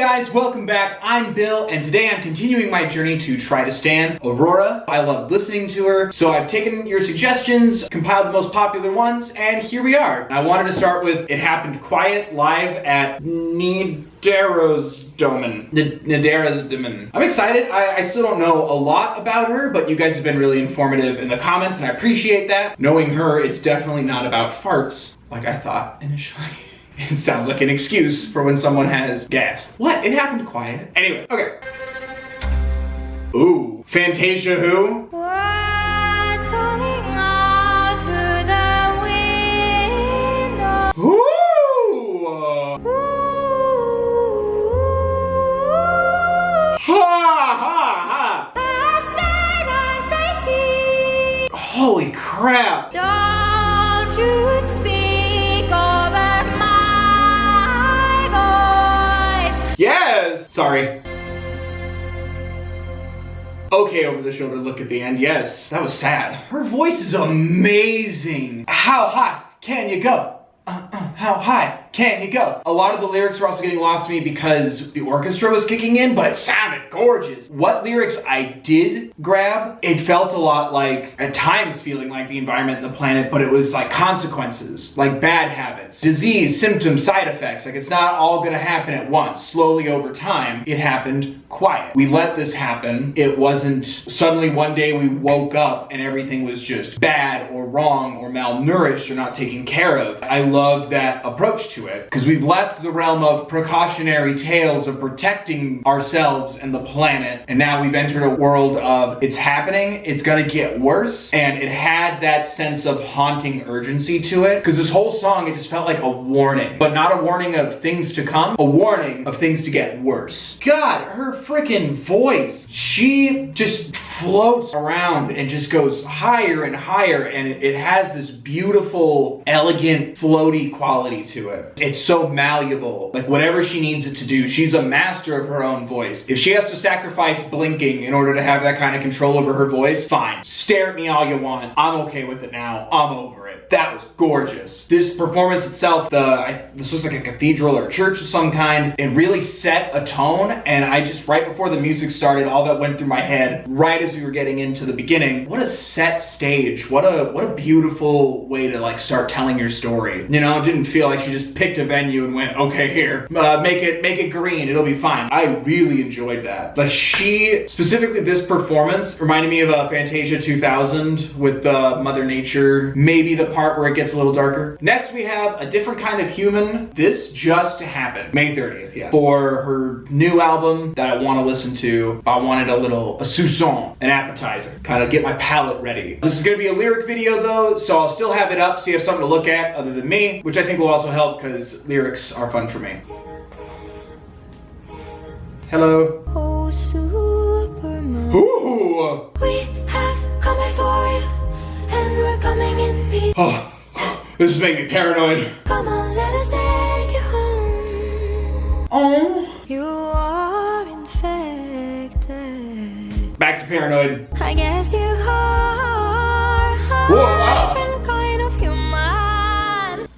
guys, welcome back. I'm Bill, and today I'm continuing my journey to try to Stan Aurora. I loved listening to her, so I've taken your suggestions, compiled the most popular ones, and here we are. I wanted to start with It Happened Quiet live at Nederasdomen. I'm excited. I still don't know a lot about her, but you guys have been really informative in the comments, and I appreciate that. Knowing her, it's definitely not about farts, like I thought initially. It sounds like an excuse for when someone has gas. What? It happened quiet. Anyway, okay. Ooh, Fantasia who? Was falling out through the window. Ooh! Ha ha ha! Holy crap! Don't you speak over my voice. Yes! Sorry. Okay, over the shoulder look at the end. Yes, that was sad. Her voice is amazing. How high can you go? How high can you go? A lot of the lyrics were also getting lost to me because the orchestra was kicking in, but it sounded gorgeous. What lyrics I did grab, it felt a lot like, at times feeling like the environment and the planet, but it was like consequences, like bad habits, disease, symptoms, side effects. Like it's not all gonna happen at once. Slowly over time, it happened quiet. We let this happen. It wasn't suddenly one day we woke up and everything was just bad or wrong or malnourished or not taken care of. I loved that approach to it because we've left the realm of precautionary tales of protecting ourselves and the planet, and now we've entered a world of it's happening, it's gonna get worse, and it had that sense of haunting urgency to it because this whole song, it just felt like a warning, but not a warning of things to come, a warning of things to get worse. God, her freaking voice, she just floats around and just goes higher and higher, and it has this beautiful, elegant, floaty quality to it. It's so malleable. Like whatever she needs it to do, she's a master of her own voice. If she has to sacrifice blinking in order to have that kind of control over her voice, fine. Stare at me all you want. I'm okay with it now. I'm over it. That was gorgeous. This performance itself, this was like a cathedral or church of some kind. It really set a tone, and I just, right before the music started, all that went through my head right as we were getting into the beginning. What a set stage. What a beautiful way to like start telling your story. You know, it didn't feel like she just picked a venue and went, okay, here, make it green, it'll be fine. I really enjoyed that. Like she, specifically this performance, reminded me of Fantasia 2000 with Mother Nature, maybe the part where it gets a little darker. Next we have A Different Kind of Human. This just happened, May 30th, yeah. For her new album that I want to listen to, I wanted a sousson, an appetizer, kind of get my palate ready. This is gonna be a lyric video though, so I'll still have it up so you have something to look at other than me, which I think will also help because lyrics are fun for me. Hello. Oh, Superman. Ooh. We have come for you, and we're coming in peace. Oh, this is making me paranoid. Come on, let us take you home. Oh. You are infected. Back to paranoid. I guess you are Whoa, a wow. different kind of human.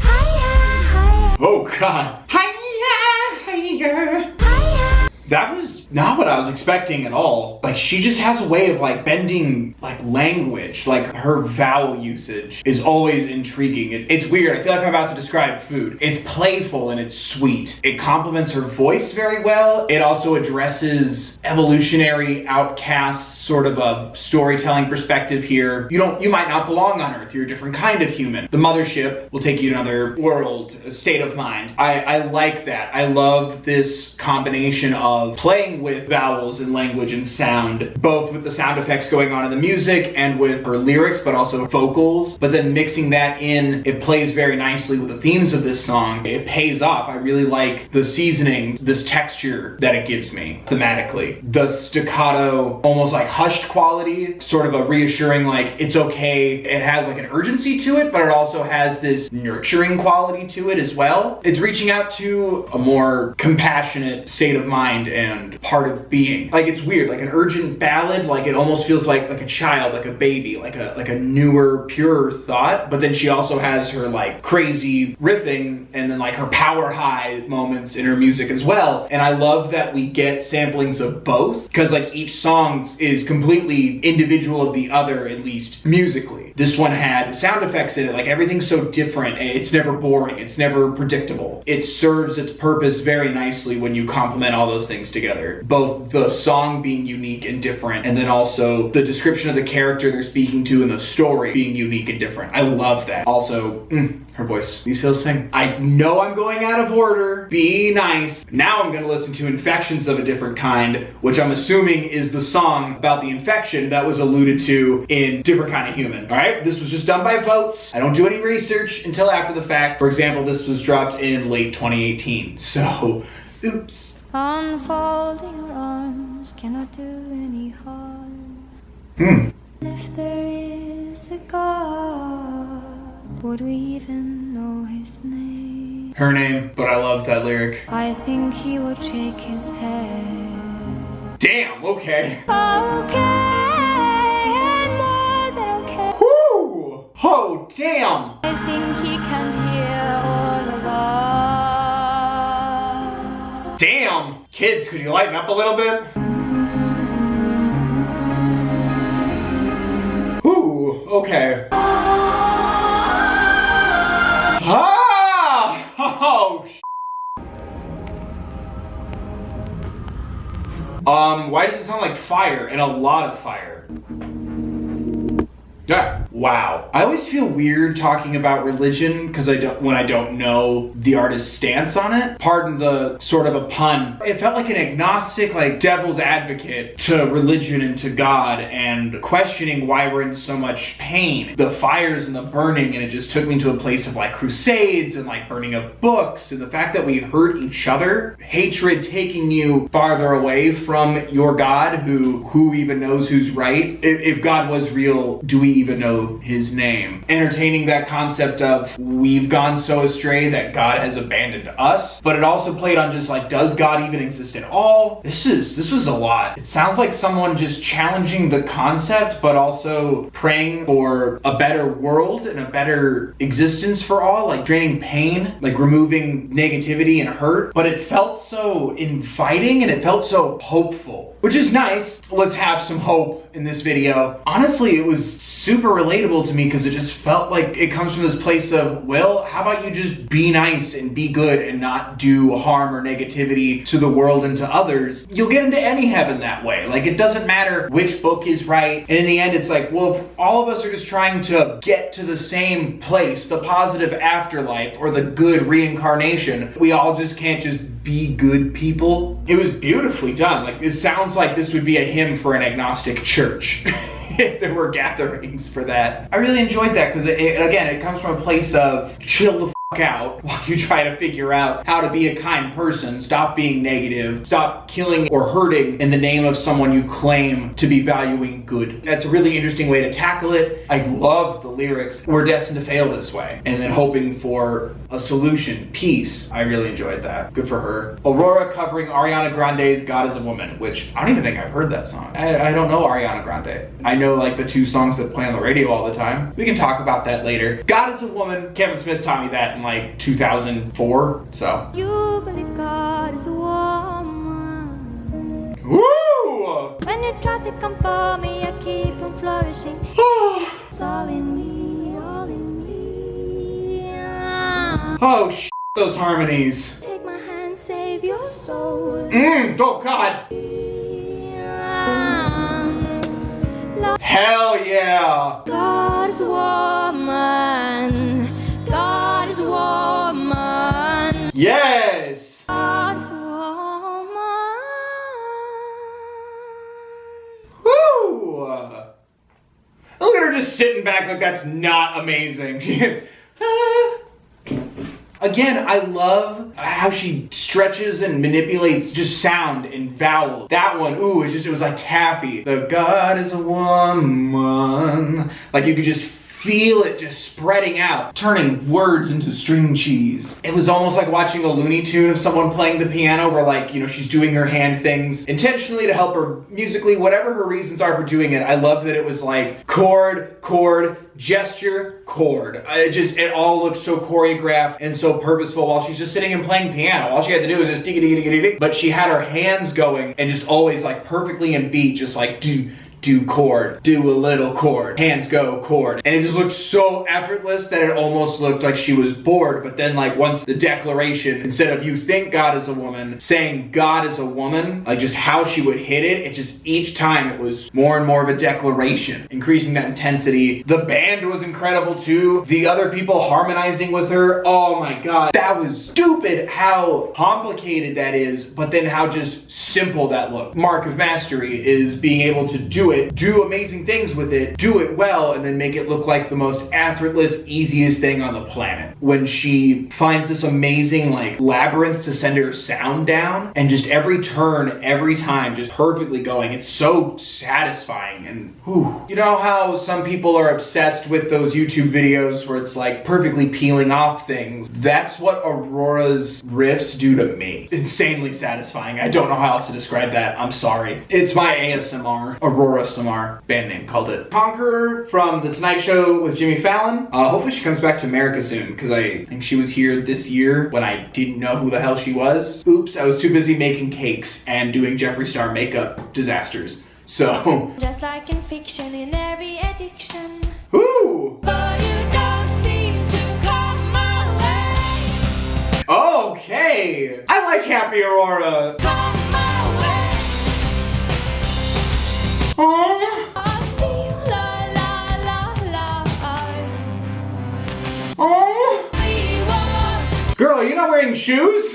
Hiya, Oh God. Hiya, hiya. hiya. That was not what I was expecting at all. Like she just has a way of like bending like language. Like her vowel usage is always intriguing. It's weird. I feel like I'm about to describe food. It's playful and it's sweet. It complements her voice very well. It also addresses evolutionary outcasts, sort of a storytelling perspective here. You might not belong on Earth. You're a different kind of human. The mothership will take you to another world, a state of mind. I like that. I love this combination of playing with vowels and language and sound, both with the sound effects going on in the music and with her lyrics, but also vocals, but then mixing that in, it plays very nicely with the themes of this song. It pays off. I really like the seasoning, this texture that it gives me thematically. The staccato, almost like hushed quality, sort of a reassuring, like, it's okay. It has like an urgency to it, but it also has this nurturing quality to it as well. It's reaching out to a more compassionate state of mind kind and part of being. Like, it's weird, like an urgent ballad, like it almost feels like a child, like a baby, like a newer, purer thought. But then she also has her like crazy riffing and then like her power high moments in her music as well. And I love that we get samplings of both, because like each song is completely individual of the other, at least musically. This one had sound effects in it, like everything's so different. It's never boring, it's never predictable. It serves its purpose very nicely when you complement all those things together. Both the song being unique and different, and then also the description of the character they're speaking to and the story being unique and different. I love that. Also, her voice. These hills sing. I know I'm going out of order. Be nice. Now I'm gonna listen to Infections of a Different Kind, which I'm assuming is the song about the infection that was alluded to in Different Kind of Human. All right, this was just done by votes. I don't do any research until after the fact. For example, this was dropped in late 2018. So, oops. Unfolding your arms cannot do any harm. If there is a God, would we even know his name? Her name, but I love that lyric. I think he would shake his head. Damn, okay. Okay, and more than okay. Woo! Oh, damn! I think he can't hear all of us. Damn! Kids, could you lighten up a little bit? Ooh, okay. Ah! Oh, why does it sound like fire and a lot of fire? Yeah. Wow. I always feel weird talking about religion because when I don't know the artist's stance on it. Pardon the sort of a pun. It felt like an agnostic, like devil's advocate to religion and to God, and questioning why we're in so much pain. The fires and the burning, and it just took me to a place of like crusades and like burning of books, and the fact that we hurt each other, hatred taking you farther away from your God, who even knows who's right. If God was real, do we even know his name? Entertaining that concept of we've gone so astray that God has abandoned us, but it also played on just like, does God even exist at all? This was a lot. It sounds like someone just challenging the concept, but also praying for a better world and a better existence for all, like draining pain, like removing negativity and hurt. But it felt so inviting and it felt so hopeful, which is nice. Let's have some hope in this video. Honestly, it was super relatable to me because it just felt like it comes from this place of, well, how about you just be nice and be good and not do harm or negativity to the world and to others. You'll get into any heaven that way. Like, it doesn't matter which book is right. And in the end, it's like, well, if all of us are just trying to get to the same place, the positive afterlife or the good reincarnation, we all just can't just be good people. It was beautifully done. Like, it sounds like this would be a hymn for an agnostic church. If there were gatherings for that. I really enjoyed that because again, it comes from a place of chill the f out while you try to figure out how to be a kind person, stop being negative, stop killing or hurting in the name of someone you claim to be valuing good. That's a really interesting way to tackle it. I love the lyrics. We're destined to fail this way. And then hoping for a solution, peace. I really enjoyed that. Good for her. Aurora covering Ariana Grande's God is a Woman, which I don't even think I've heard that song. I don't know Ariana Grande. I know like the two songs that play on the radio all the time. We can talk about that later. God is a Woman. Kevin Smith taught me that in like 2004, so. You believe God is a woman. Woo! When you try to come for me, I keep on flourishing. It's all in me, all in me. Oh, those harmonies. Take my hand, save your soul. Oh God. Hell yeah. God is a woman. God is a woman. Yes. God is a woman. Woo. Look at her just sitting back like that's not amazing. Again, I love how she stretches and manipulates just sound and vowel. That one, ooh, it was like taffy. The God is a woman. Like you could just feel it just spreading out, turning words into string cheese. It was almost like watching a Looney Tune of someone playing the piano where, like, you know, she's doing her hand things intentionally to help her musically, whatever her reasons are for doing it. I loved that it was like chord, gesture, chord. It all looked so choreographed and so purposeful while she's just sitting and playing piano. All she had to do was just dig. But she had her hands going and just always like perfectly in beat, just like do chord, do a little chord, hands go chord. And it just looked so effortless that it almost looked like she was bored. But then like once the declaration, instead of you think God is a woman, saying God is a woman, like just how she would hit it just each time it was more and more of a declaration, increasing that intensity. The band was incredible too. The other people harmonizing with her, oh my God, that was stupid how complicated that is, but then how just simple that looked. Mark of mastery is being able to do it, do amazing things with it, do it well, and then make it look like the most effortless, easiest thing on the planet. When she finds this amazing like labyrinth to send her sound down, and just every turn, every time, just perfectly going, it's so satisfying. And whew. You know how some people are obsessed with those YouTube videos where it's like perfectly peeling off things? That's what Aurora's riffs do to me. Insanely satisfying. I don't know how else to describe that. I'm sorry. It's my ASMR. Aurora Samar, band name, called it. Conqueror from The Tonight Show with Jimmy Fallon. Hopefully she comes back to America soon, because I think she was here this year when I didn't know who the hell she was. Oops, I was too busy making cakes and doing Jeffree Star makeup disasters. So. Just like in fiction, in every addiction. Ooh! But you don't seem to come my way. Okay! I like Happy Aurora. Come my way. Aww. I feel la. Aww. We walk. Girl, are you not wearing shoes?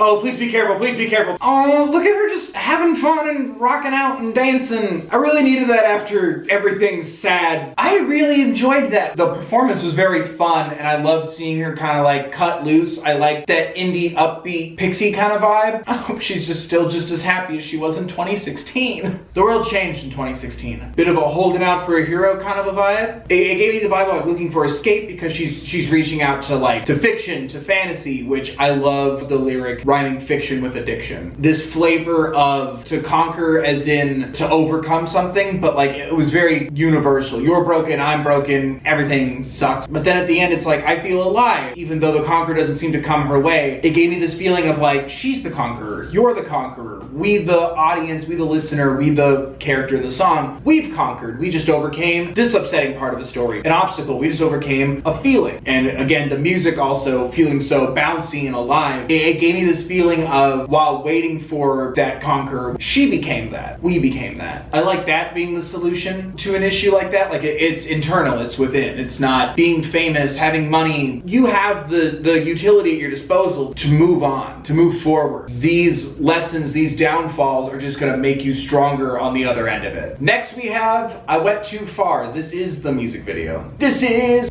Oh, please be careful, please be careful. Oh, look at her just having fun and rocking out and dancing. I really needed that after everything's sad. I really enjoyed that. The performance was very fun, and I loved seeing her kind of like cut loose. I like that indie, upbeat, pixie kind of vibe. I hope she's still just as happy as she was in 2016. The world changed in 2016. Bit of a holding out for a hero kind of a vibe. It gave me the vibe of looking for escape, because she's reaching out to fiction, to fantasy, which I love the lyric rhyming fiction with addiction. This flavor of to conquer as in to overcome something, but like it was very universal. You're broken, I'm broken, everything sucks. But then at the end it's like, I feel alive. Even though the conqueror doesn't seem to come her way, it gave me this feeling of like, she's the conqueror, you're the conqueror. We the audience, we the listener, we the character in the song, we've conquered. We just overcame this upsetting part of a story. An obstacle, we just overcame a feeling. And again, the music also feeling so bouncy and alive. It gave me this feeling of while waiting for that conqueror, she became that. We became that. I like that being the solution to an issue like that. Like it's internal, it's within. It's not being famous, having money. You have the utility at your disposal to move on, to move forward. These lessons, these downfalls are just gonna make you stronger on the other end of it. Next we have I Went Too Far. This is the music video. This is...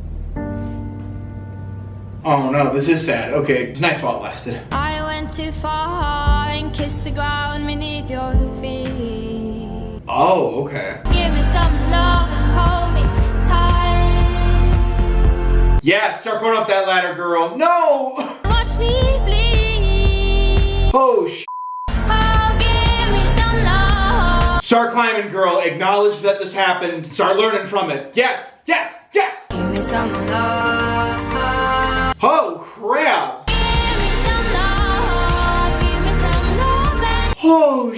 Oh no, this is sad. Okay, it's nice while it lasted. I went too far and kissed the ground beneath your feet. Oh, okay. Give me some love and hold me tight. Yeah, start going up that ladder, girl. No! Watch me bleed. Oh, Oh, give me some love. Start climbing, girl. Acknowledge that this happened. Start learning from it. Yes, yes, yes! Give me some love. Oh, crap! Give me some love. Give me some love and Oh,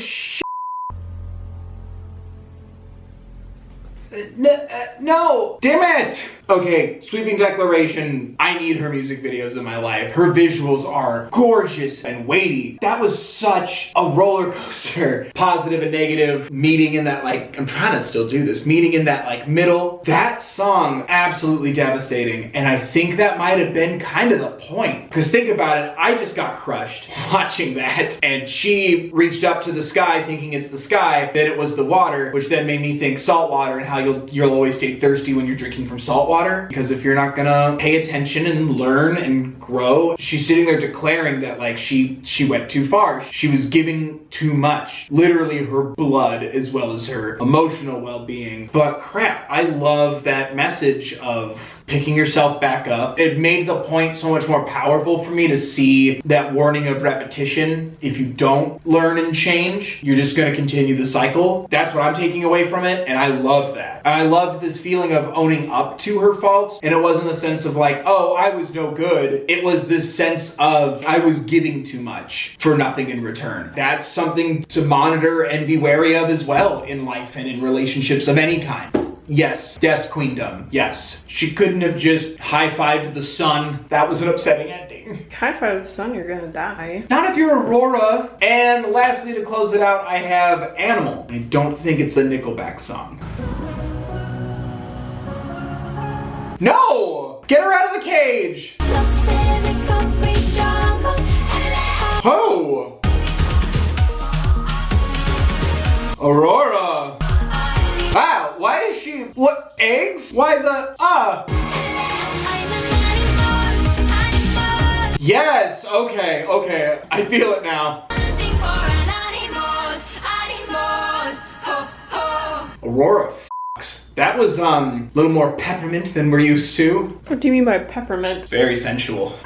no! Damn it! Okay, sweeping declaration. I need her music videos in my life. Her visuals are gorgeous and weighty. That was such a roller coaster. Positive and negative, meeting in that like, I'm trying to still do this, meeting in that like middle. That song, absolutely devastating. And I think that might have been kind of the point. Because think about it, I just got crushed watching that. And she reached up to the sky thinking it's the sky, then it was the water, which then made me think salt water and how you'll always stay thirsty when you're drinking from salt water. Because if you're not gonna pay attention and learn and grow. She's sitting there declaring that like she went too far. She was giving too much. Literally her blood as well as her emotional well-being. But crap, I love that message of picking yourself back up. It made the point so much more powerful for me to see that warning of repetition. If you don't learn and change, you're just going to continue the cycle. That's what I'm taking away from it, and I love that. I loved this feeling of owning up to her faults, and it wasn't a sense of like, oh, I was no good. It was this sense of I was giving too much for nothing in return. That's something to monitor and be wary of as well in life and in relationships of any kind. Yes, queendom, yes. She couldn't have just high-fived the sun. That was an upsetting ending. High-five the sun, you're gonna die. Not if you're Aurora. And lastly, to close it out, I have Animal. I don't think it's the Nickelback song. No! Get her out of the cage! Oh! Aurora! Wow, why is she... What? Eggs? Why the... Yes, okay. I feel it now. Aurora f***s. That was, a little more peppermint than we're used to. What do you mean by peppermint? Very sensual.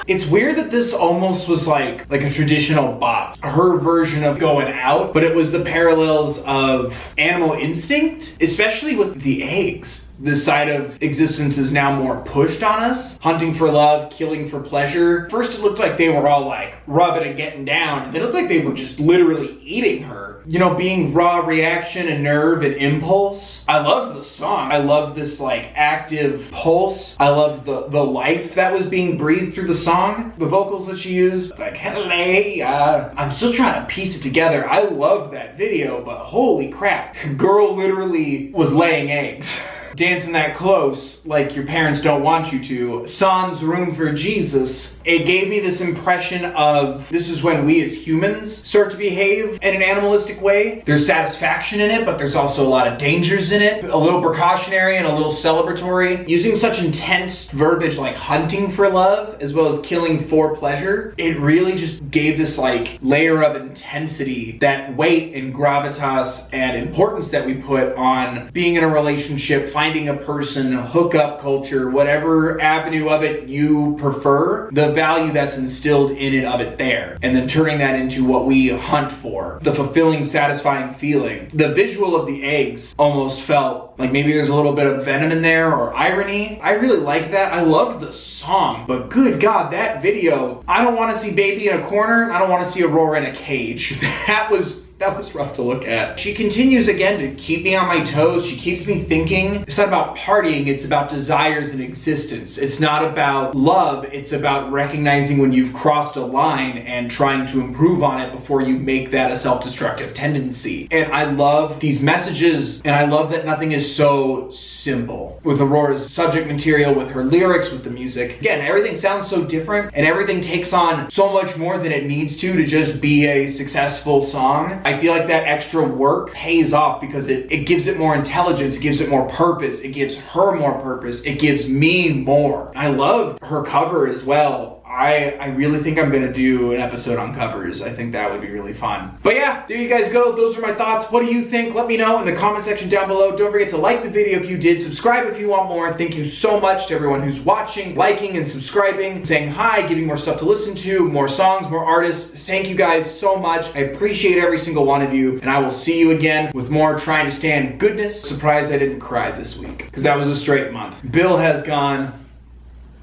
It's weird that this almost was like a traditional bop. Her version of Going Out, but it was the parallels of Animal Instinct, especially with the eggs. This side of existence is now more pushed on us. Hunting for love, killing for pleasure. First it looked like they were all like rubbing and getting down, and then it looked like they were just literally eating her. You know, being raw reaction and nerve and impulse. I loved the song. I loved this like active pulse. I loved the life that was being breathed through the song. The vocals that she used, like, hey, I'm still trying to piece it together. I loved that video, but holy crap. Girl literally was laying eggs. Dancing that close, like your parents don't want you to. Sans room for Jesus. It gave me this impression of this is when we as humans start to behave in an animalistic way. There's satisfaction in it, but there's also a lot of dangers in it. A little precautionary and a little celebratory. Using such intense verbiage like hunting for love as well as killing for pleasure, it really just gave this like layer of intensity, that weight and gravitas and importance that we put on being in a relationship, finding a person, hookup culture, whatever avenue of it you prefer, the value that's instilled in it of it there, and then turning that into what we hunt for, the fulfilling, satisfying feeling. The visual of the eggs almost felt like maybe there's a little bit of venom in there or irony. I really liked that. I loved the song, but good God, that video, I don't want to see Baby in a corner, I don't want to see Aurora in a cage. That was rough to look at. She continues again to keep me on my toes. She keeps me thinking. It's not about partying, it's about desires and existence. It's not about love, it's about recognizing when you've crossed a line and trying to improve on it before you make that a self-destructive tendency. And I love these messages, and I love that nothing is so simple. With Aurora's subject material, with her lyrics, with the music. Again, everything sounds so different, and everything takes on so much more than it needs to just be a successful song. I feel like that extra work pays off because it gives it more intelligence, it gives it more purpose, it gives her more purpose, it gives me more. I love her cover as well. I really think I'm gonna do an episode on covers. I think that would be really fun. But yeah, there you guys go. Those are my thoughts. What do you think? Let me know in the comment section down below. Don't forget to like the video if you did. Subscribe if you want more. Thank you so much to everyone who's watching, liking and subscribing, saying hi, giving more stuff to listen to, more songs, more artists. Thank you guys so much. I appreciate every single one of you, and I will see you again with more Trying to Stand goodness. Surprised I didn't cry this week, because that was a straight month. Bill has gone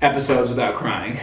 episodes without crying.